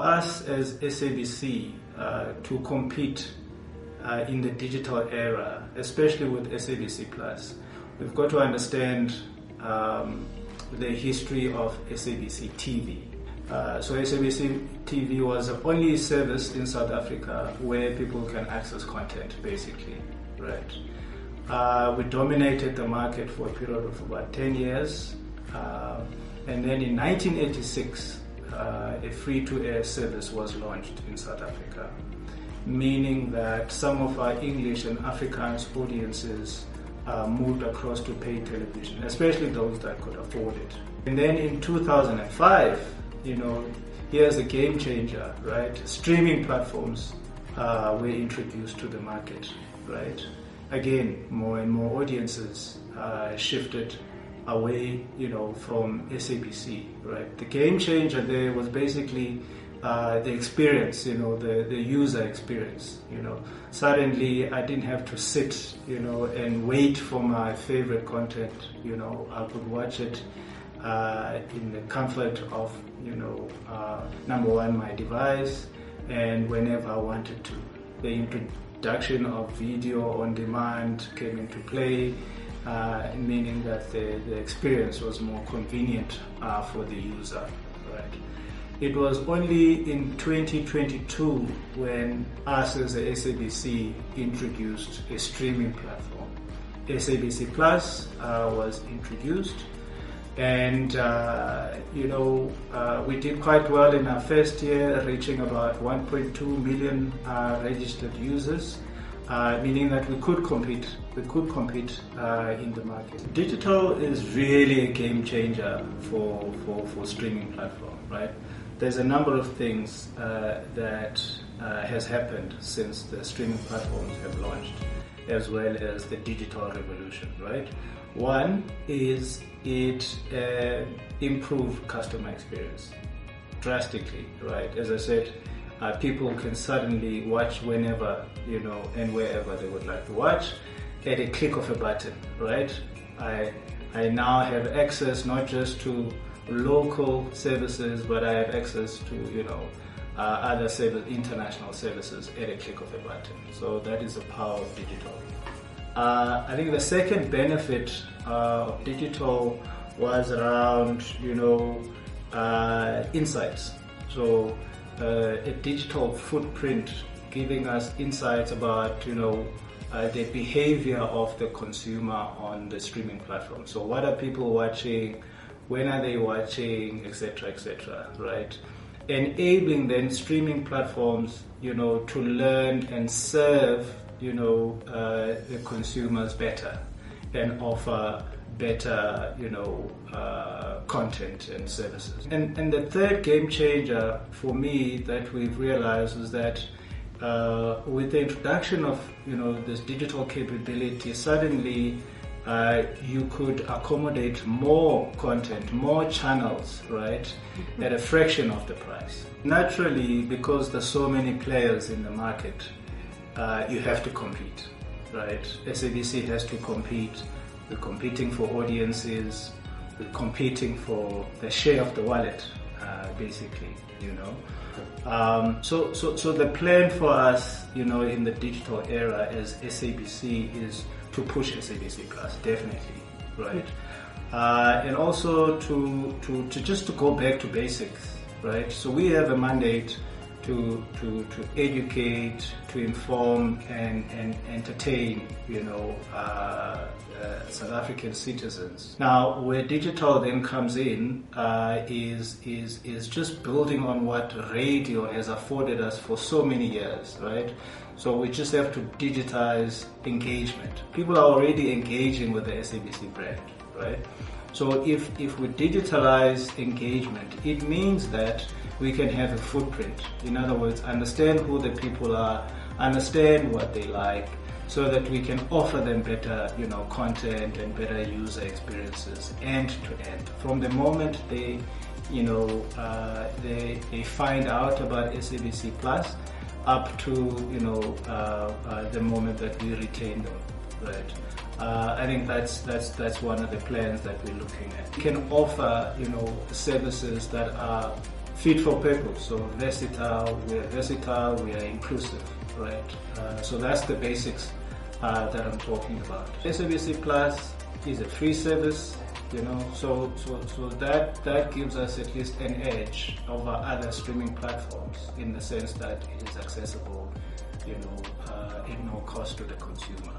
us as SABC to compete in the digital era, especially with SABC Plus, we've got to understand the history of SABC TV. So SABC TV was the only service in South Africa where people can access content, basically, right? We dominated the market for a period of about 10 years. And then in 1986, a free-to-air service was launched in South Africa, meaning that some of our English and Afrikaans audiences moved across to paid television, especially those that could afford it. And then in 2005, here's a game changer, right? Streaming platforms were introduced to the market, right? Again, more and more audiences shifted away, from SABC, right? The game changer there was basically the experience, the user experience, Suddenly I didn't have to sit, and wait for my favorite content, I could watch it in the comfort of, number one, my device, and whenever I wanted to. The introduction of video on demand came into play, meaning that the experience was more convenient for the user, right? It was only in 2022 when us as a SABC introduced a streaming platform. SABC Plus was introduced, and we did quite well in our first year, reaching about 1.2 million registered users. Meaning that we could compete in the market. Digital is really a game changer for streaming platform, right? There's a number of things that has happened since the streaming platforms have launched, as well as the digital revolution, right? One is it improved customer experience drastically, right? As I said, people can suddenly watch whenever, and wherever they would like to watch at a click of a button, right? I now have access not just to local services, but I have access to, other international services at a click of a button. So that is the power of digital. I think the second benefit of digital was around, insights. So a digital footprint giving us insights about, the behavior of the consumer on the streaming platform. So what are people watching? When are they watching? Etc., right? Enabling then streaming platforms, to learn and serve, the consumers better and offer better, content and services. And the third game changer for me that we've realized is that with the introduction of, this digital capability, suddenly you could accommodate more content, more channels, right, at a fraction of the price. Naturally, because there's so many players in the market, you have to compete, right? SABC has to compete. We're competing for audiences. We're competing for the share of the wallet, basically, So the plan for us, in the digital era as SABC is to push SABC Plus, definitely, right? And also to just to go back to basics, right? So we have a mandate to educate, to inform and entertain, South African citizens. Now, where digital then comes in is just building on what radio has afforded us for so many years, right? So we just have to digitize engagement. People are already engaging with the SABC brand, right? So if we digitalize engagement, it means that we can have a footprint. In other words, understand who the people are, understand what they like, so that we can offer them better, content and better user experiences end to end. From the moment they find out about SABC Plus, up to the moment that we retain them, right? I think that's one of the plans that we're looking at. We can offer services that are fit for purpose, so versatile. We are inclusive, right? So that's the basics that I'm talking about. SABC Plus is a free service, so that gives us at least an edge over other streaming platforms in the sense that it is accessible, at no cost to the consumer.